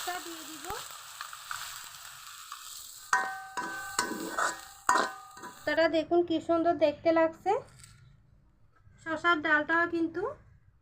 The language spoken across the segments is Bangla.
ভর্তা দিয়ে দিব। ভর্তাটা দেখুন কি সুন্দর দেখতে লাগছে। শসার ডালটাও কিন্তু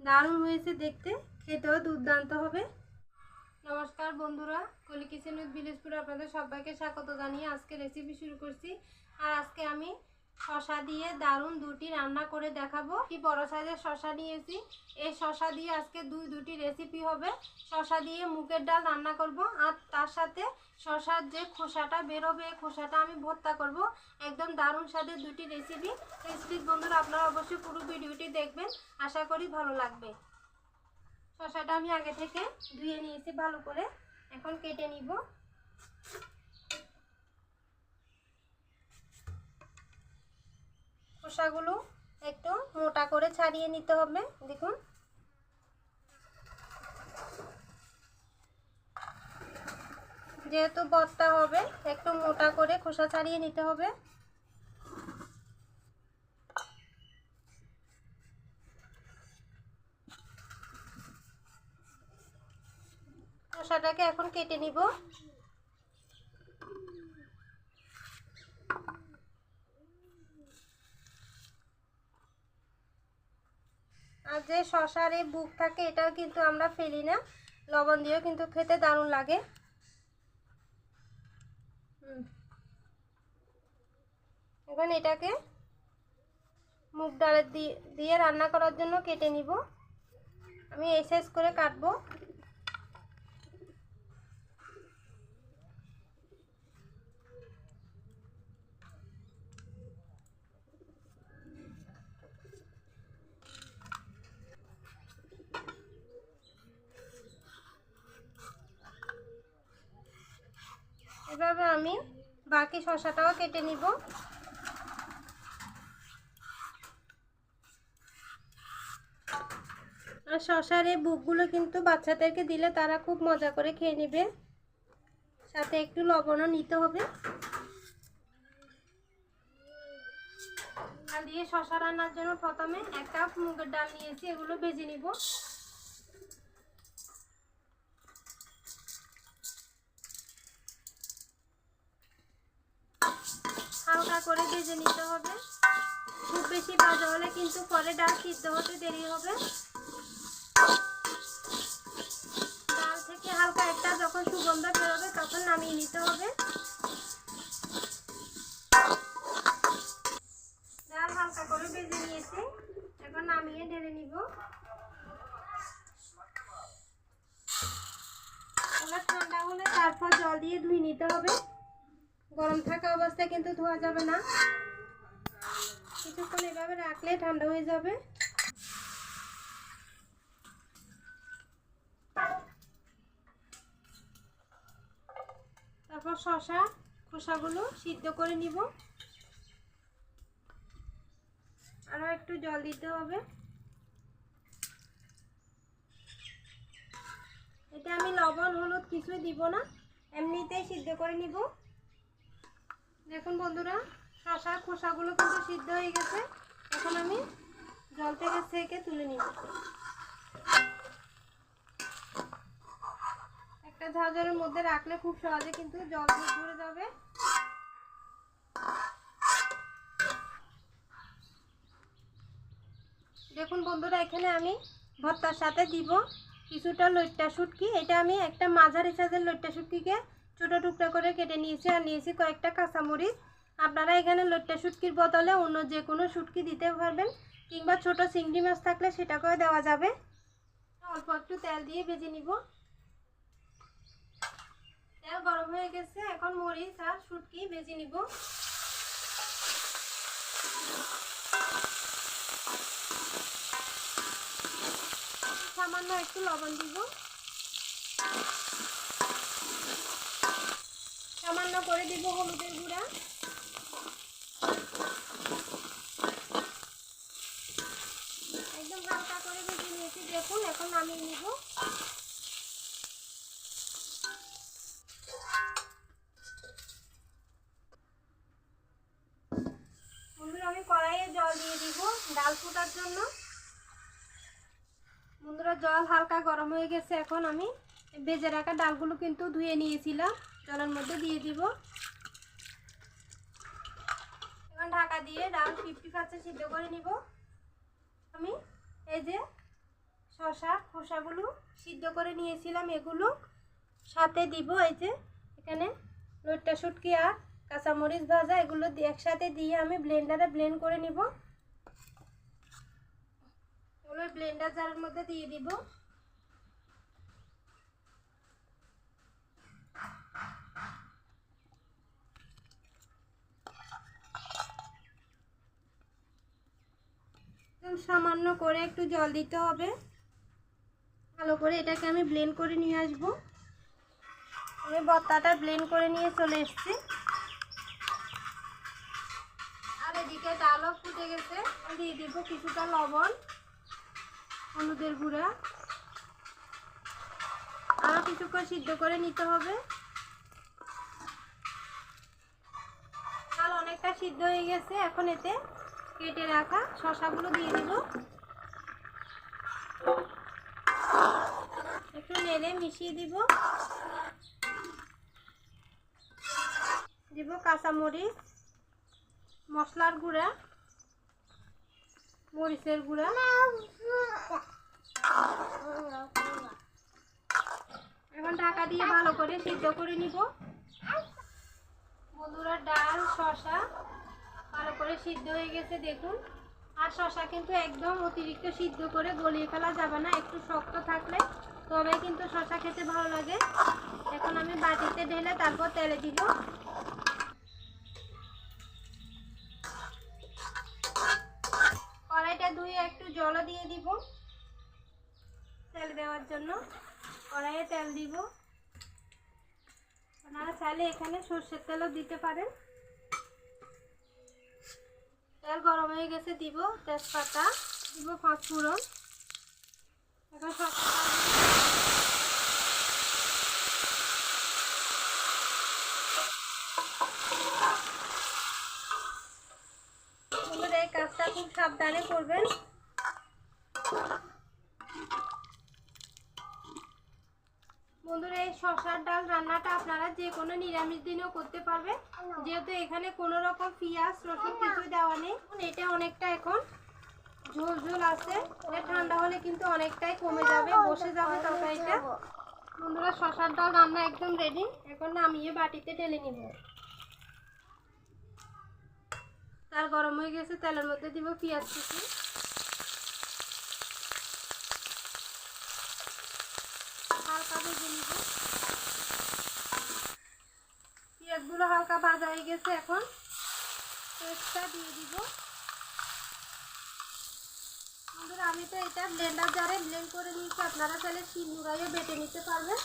দারুণ হয়েছে দেখতে, খেতেও দুর্দান্ত হবে। নমস্কার বন্ধুরা, কলি কিচেন উইথ ভিলেজপুরে আপনাদের সবাইকে স্বাগত জানিয়ে আজকে রেসিপি শুরু করছি। আর আজকে আমি শসা দিয়ে দারুণ দুটি রান্না করে দেখাবো। কি বড় সাইজের শসা নিয়েছি, এই শসা দিয়ে আজকে দুটি রেসিপি হবে। শসা দিয়ে মুগের ডাল রান্না করব, আর তার সাথে শসার যে খোসাটা বেরোবে এই খোসাটা আমি ভর্তা করব। একদম দারুণ স্বাদের দুটি রেসিপি। প্লিজ বন্ধুরা আপনারা অবশ্যই পুরো ভিডিওটি দেখবেন, আশা করি ভালো লাগবে। শসাটা আমি আগে থেকে ধুয়ে নিয়েছি ভালো করে, এখন কেটে নিব। খোসাগুলো একটু মোটা করে ছাড়িয়ে নিতে হবে। দেখুন যেহেতু ভর্তা হবে একটু মোটা করে খোসা ছাড়িয়ে নিতে হবে। খোসাটাকে এখন কেটে নিব। আর যে শসার এই বুক থাকে এটাও কিন্তু আমরা ফেলি না, লবণ দিয়েও কিন্তু খেতে দারুণ লাগে। এখন এটাকে মুগ ডালের দিয়ে রান্না করার জন্য কেটে নিব। আমি এই সাইজ করে কাটবো। এভাবে আমি বাকি শসাটাও কেটে নিব। আর শসার এই বুকগুলো কিন্তু বাচ্চাদেরকে দিলে তারা খুব মজা করে খেয়ে নেবে। সাথে একটু লবণও নিতে হবে। আর দিয়ে শসা রান্নার জন্য প্রথমে 1 কাপ মুগের ডাল নিয়েছি, এগুলো ভেজে নিব। হালকা করে ভেজে নিতে হবে, খুব বেশি ভাজা হলে কিন্তু পরে ডাল সিদ্ধ হতে দেরি হবে। ডাল থেকে হালকা একটা যখন সুগন্ধ বেরোবে তখন নামিয়ে নিতে হবে। ডাল হালকা করে ভেজে নিয়েছি, এখন নামিয়ে ঢেলে নিব। এবার ঠান্ডা হলে তারপর জল দিয়ে ধুয়ে নিতে হবে। গরম থাকা অবস্থায় কিন্তু ধোয়া যাবে না, কিছুক্ষণ এভাবে রাখলে ঠান্ডা হয়ে যাবে। তারপর শসা খোসাগুলো সিদ্ধ করে নিব। আরও একটু জল দিতে হবে। এটা আমি লবণ হলুদ কিছুই দিব না, এমনিতেই সিদ্ধ করে নিব। দেখুন বন্ধুরা, শসার খোসাগুলো কিন্তু সিদ্ধ হয়ে গেছে। এখন আমি জল থেকে ছেঁকে তুলে নিব। একটা ঝাঁঝরের মধ্যে রাখলে খুব সহজে কিন্তু জল ঝরে যাবে। দেখুন বন্ধুরা, এখানে আমি ভর্তার সাথে দিব কিছুটা লইট্টা শুটকি। এটা আমি একটা মাঝারি সাইজের লইট্টা শুটকিকে ছোটো টুকরা করে কেটে নিয়েছি, আর নিয়েছি কয়েকটা কাঁচামরিচ। আপনারা এখানে লইট্টা শুটকির বদলে অন্য যে কোনো শুটকি দিতে পারবেন, কিংবা ছোট চিংড়ি মাছ থাকলে সেটাকেও দেওয়া যাবে। অল্প একটু তেল দিয়ে ভেজে নিব। তেল গরম হয়ে গেছে, এখন মরিচ আর শুটকি ভেজে নিব। সামান্য একটু লবণ দিব, সামান্য করে দিব হলুদের গুঁড়া। একদম হালকা করে ভেজে নিয়েছি দেখুন, এখন নামিয়ে নিব। বন্ধুরা, আমি কড়াইয়ে জল দিয়ে দিব ডাল ফোটার জন্য। বন্ধুরা, জল হালকা গরম হয়ে গেছে, এখন আমি ভেজে রাখা ডালগুলো কিন্তু ধুয়ে নিয়েছিলাম, জলের মধ্যে দিয়ে দিব। এখন ঢাকা দিয়ে ডাল 50% সিদ্ধ করে নিব। আমি এই যে শসা খোসাগুলো সিদ্ধ করে নিয়েছিলাম, এগুলো সাথে দিব। এই যে এখানে লইট্টা শুটকি আর কাঁচামরিচ ভাজা, এগুলো একসাথে দিয়ে আমি ব্লেন্ডারে ব্লেন্ড করে নিব। এগুলো ব্লেন্ডার জারের মধ্যে দিয়ে দিব। সামান্য করে একটু জল দিতে হবে, ভালো করে এটাকে আমি ব্লেন্ড করে নিয়ে আসব। আমি ভর্তাটা ব্লেন্ড করে নিয়ে চলে এসেছি। আর এদিকে ডালও ফুটে গেছে, দিয়ে দিব কিছুটা লবণ, হলুদের গুঁড়া। আরও কিছুক্ষণ সিদ্ধ করে নিতে হবে। ডাল অনেকটা সিদ্ধ হয়ে গেছে, এখন এতে কেটে রাখা শসাগুলো দিয়ে দিব। একটু নেড়ে মিশিয়ে দিব। দিব কাঁচামরিচ, মশলার গুঁড়া, মরিচের গুঁড়া। এখন ঢাকা দিয়ে ভালো করে সিদ্ধ করে নিব। বন্ধুরা, ডাল শসা ভালো করে সিদ্ধ হয়ে গেছে দেখুন। আর শসা কিন্তু একদম অতিরিক্ত সিদ্ধ করে গলিয়ে ফেলা যাবে না, একটু শক্ত থাকলে তবে কিন্তু শসা খেতে ভালো লাগে। এখন আমি বাটিতে ঢেলে তারপর তেলে দিব। কড়াইটা ধুয়ে একটু জলও দিয়ে দিব তেল দেওয়ার জন্য। কড়াইয়ে তেল দিব। আপনারা চাইলে এখানে সরষের তেলও দিতে পারেন। তেল গরম হয়ে গেছে, দিব তেজপাতা, দিব 5 ফোড়ন। এখন এই কাজটা খুব সাবধানে করবেন। বন্ধুরা, এই শসার ডাল রান্নাটা আপনারা যে কোনো নিরামিষ দিনেও করতে পারবেন, যেহেতু এখানে কোনো রকম পেঁয়াজ রসুন কিছুই দেওয়া নেই। এটা অনেকটা এখন ঝোল ঝোল আছে, এটা ঠান্ডা হলে কিন্তু অনেকটাই কমে যাবে, বসে যাবে তরকারিটা। বন্ধুরা, শসার ডাল রান্না একদম রেডি। এখন নামিয়ে বাটিতে ঢেলে নিব। তেল গরম হয়ে গেছে, তেলের মধ্যে দিব পেঁয়াজ কুচি, হালকা ভেজে নিব। পেঁয়াজগুলো হালকা ভাজা হয়ে গেছে, এখন পেস্টটা দিয়ে দিব। বন্ধুরা, আমি তো এটা ব্লেন্ডার জারে ব্লেন্ড করে নিয়েছি, আপনারা চাইলে শিলনোড়ায়ও বেটে নিতে পারবেন।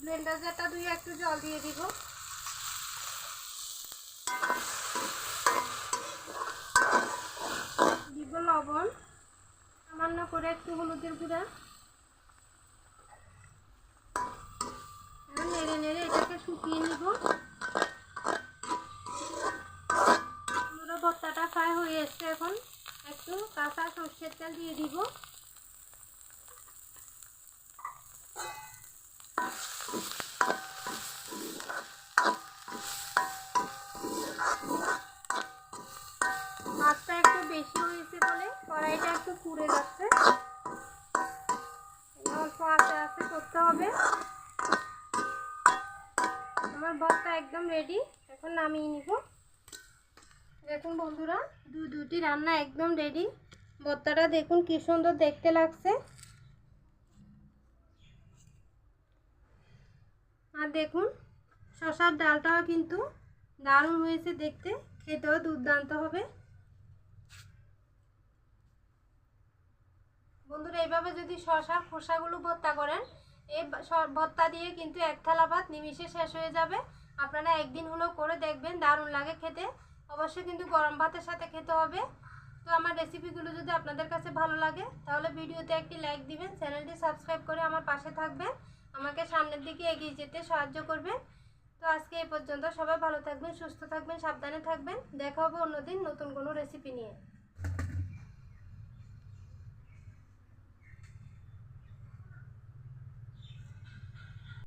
ব্লেন্ডার জারটা ধুয়ে একটু জল দিয়ে দিব। দিব লবণ, সামান্য করে একটু হলুদের গুঁড়া। নেড়ে নেড়ে এটাকে শুকিয়ে নিব। পুরো ভর্তাটা ফ্রাই হয়ে এসছে, এখন একটু কাঁচা সরষের তেল দিয়ে দিব। মাছটা একটু বেশি হয়েছে বলে কড়াইটা একটু পুড়ে যাচ্ছে, অল্প আস্তে আস্তে করতে হবে। আমার ভর্তা একদম রেডি, এখন নামিয়ে নিব। দেখুন বন্ধুরা, দুটি রান্না একদম রেডি। ভর্তাটা দেখুন কি সুন্দর দেখতে লাগছে। আর দেখুন শসার ডালটাও কিন্তু দারুণ হয়েছে দেখতে, খেতেও দুর্দান্ত হবে। বন্ধুরা, এইভাবে যদি শসার খোসাগুলো ভর্তা করেন, এই ভর্তা দিয়ে কিন্তু এক থালা ভাত নিমিষে শেষ হয়ে যাবে। আপনারা একদিন হলেও করে দেখবেন, দারুণ লাগে খেতে। অবশ্যই কিন্তু গরম ভাতের সাথে খেতে হবে। তো আমার রেসিপিগুলো যদি আপনাদের কাছে ভালো লাগে তাহলে ভিডিওতে একটি লাইক দিবেন, চ্যানেলটি সাবস্ক্রাইব করে আমার পাশে থাকবেন, আমাকে সামনের দিকে এগিয়ে যেতে সাহায্য করবেন। তো তো আজকে এই পর্যন্ত। সবাই ভালো থাকবেন, সুস্থ থাকবেন, সাবধানে থাকবেন। দেখা হবে অন্যদিন নতুন কোনো রেসিপি নিয়ে।